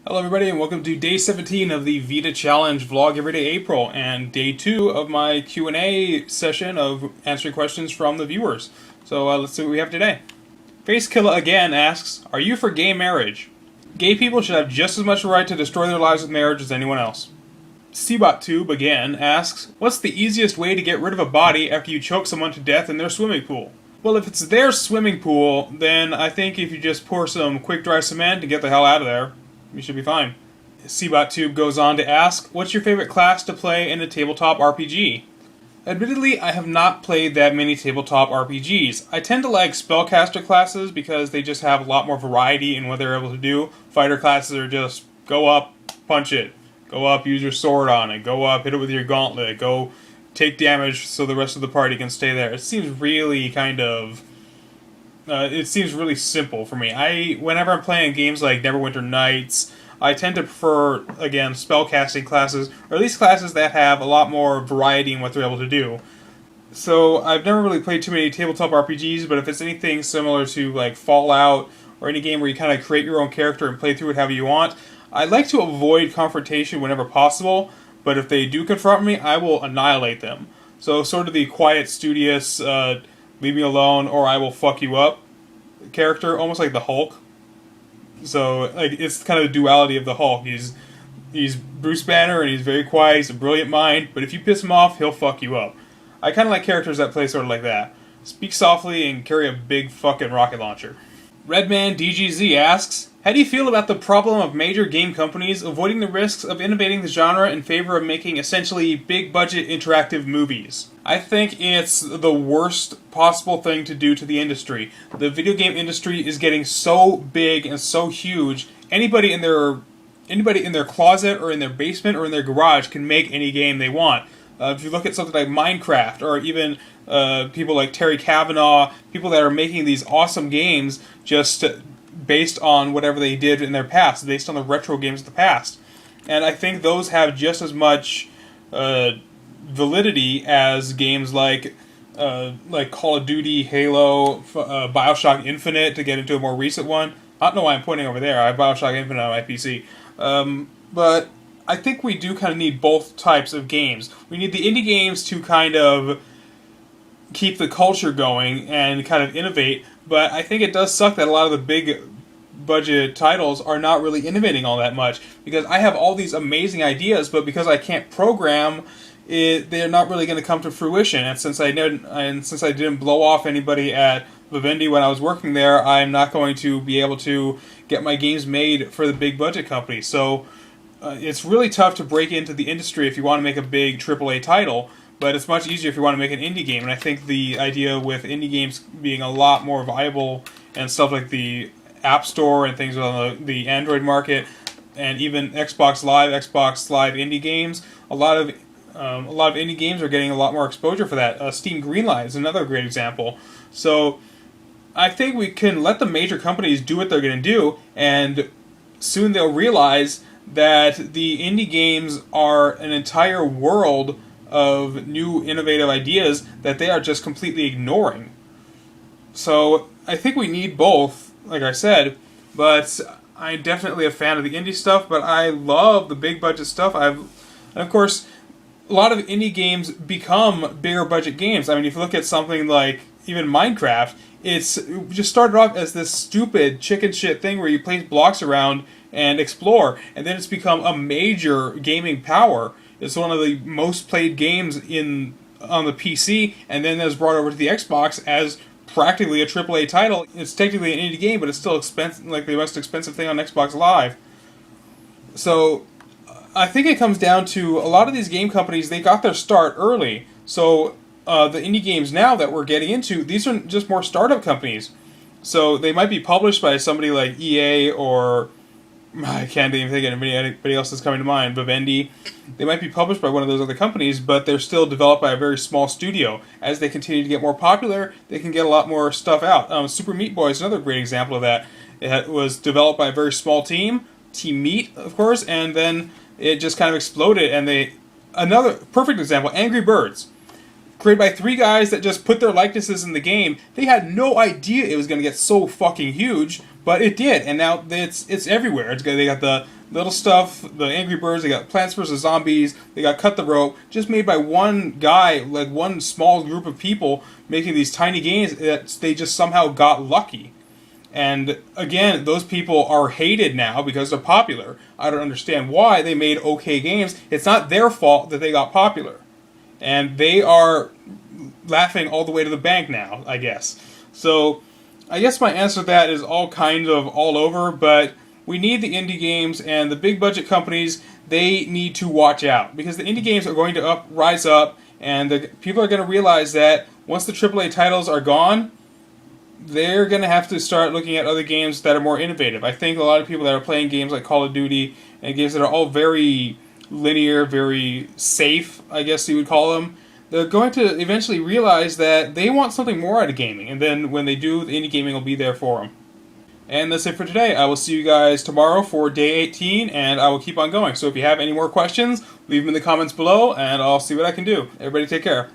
Hello everybody and welcome to day 17 of the V.E.D.A challenge vlog everyday April and day 2 of my Q&A session of answering questions from the viewers. So let's see what we have today. Facekiller again asks, are you for gay marriage? Gay people should have just as much right to destroy their lives with marriage as anyone else. CBOTTube again asks, what's the easiest way to get rid of a body after you choke someone to death in their swimming pool? Well, if it's their swimming pool, then I think if you just pour some quick dry cement and get the hell out of there, you should be fine. CBOTTube goes on to ask, what's your favorite class to play in a tabletop RPG? Admittedly, I have not played that many tabletop RPGs. I tend to like spellcaster classes because they just have a lot more variety in what they're able to do. Fighter classes are just go up, punch it. Go up, use your sword on it. Go up, hit it with your gauntlet. Go take damage so the rest of the party can stay there. It seems really it seems really simple for me. Whenever I'm playing games like Neverwinter Nights, I tend to prefer, again, spellcasting classes, or at least classes that have a lot more variety in what they're able to do. So I've never really played too many tabletop RPGs, but if it's anything similar to like Fallout, or any game where you kind of create your own character and play through it however you want, I like to avoid confrontation whenever possible, but if they do confront me, I will annihilate them. So sort of the quiet, studious, leave me alone or I will fuck you up character, almost like the Hulk. So like it's kind of the duality of the Hulk. He's Bruce Banner and he's very quiet, he's a brilliant mind, but if you piss him off, he'll fuck you up. I kind of like characters that play sort of like that. Speak softly and carry a big fucking rocket launcher. Redman DGZ asks, how do you feel about the problem of major game companies avoiding the risks of innovating the genre in favor of making essentially big-budget interactive movies? I think it's the worst possible thing to do to the industry. The video game industry is getting so big and so huge, anybody in their closet or in their basement or in their garage can make any game they want. If you look at something like Minecraft, or even people like Terry Kavanaugh, people that are making these awesome games just based on whatever they did in their past, based on the retro games of the past. And I think those have just as much validity as games like Call of Duty, Halo, Bioshock Infinite, to get into a more recent one. I don't know why I'm pointing over there. I have Bioshock Infinite on my PC. But I think we do kind of need both types of games. We need the indie games to kind of keep the culture going and kind of innovate, but I think it does suck that a lot of the big budget titles are not really innovating all that much, because I have all these amazing ideas, but because I can't program it, they're not really going to come to fruition. And since I didn't blow off anybody at V.E.D.A when I was working there, I'm not going to be able to get my games made for the big budget companies. So it's really tough to break into the industry if you want to make a big AAA title, but it's much easier if you want to make an indie game. And I think the idea with indie games being a lot more viable and stuff like the App Store and things on the Android market, and even Xbox Live indie games, a lot of indie games are getting a lot more exposure for that. Steam Greenlight is another great example. So I think we can let the major companies do what they're going to do, and soon they'll realize that the indie games are an entire world of new innovative ideas that they are just completely ignoring. So I think we need both, like I said, but I'm definitely a fan of the indie stuff, but I love the big budget stuff. And of course, a lot of indie games become bigger budget games. I mean, if you look at something like even Minecraft, it just started off as this stupid chicken shit thing where you place blocks around and explore, and then it's become a major gaming power. It's one of the most played games on the PC, and then it was brought over to the Xbox as practically a AAA title. It's technically an indie game, but it's still expensive, like the most expensive thing on Xbox Live. So I think it comes down to a lot of these game companies, they got their start early. So the indie games now that we're getting into, these are just more startup companies. So they might be published by somebody like EA, or I can't even think of anybody else that's coming to mind, V.E.D.A. They might be published by one of those other companies, but they're still developed by a very small studio. As they continue to get more popular, they can get a lot more stuff out. Super Meat Boy is another great example of that. It was developed by a very small team, Team Meat, of course, and then it just kind of exploded. And another perfect example, Angry Birds. created by 3 guys that just put their likenesses in the game. They had no idea it was going to get so fucking huge, but it did, and now it's everywhere. They got the little stuff, the Angry Birds, they got Plants vs. Zombies, they got Cut the Rope, just made by one guy, like one small group of people making these tiny games that they just somehow got lucky. And again, those people are hated now because they're popular. I don't understand why. They made okay games. It's not their fault that they got popular. And they are laughing all the way to the bank now, I guess. So, I guess my answer to that is all kind of all over, but we need the indie games, and the big budget companies, they need to watch out. Because the indie games are going to rise up, and the people are going to realize that once the AAA titles are gone, they're going to have to start looking at other games that are more innovative. I think a lot of people that are playing games like Call of Duty, and games that are all very linear, very safe, I guess you would call them, they're going to eventually realize that they want something more out of gaming, and then when they do, the indie gaming will be there for them. And that's it for today. I will see you guys tomorrow for day 18, and I will keep on going. So if you have any more questions, leave them in the comments below, and I'll see what I can do. Everybody take care.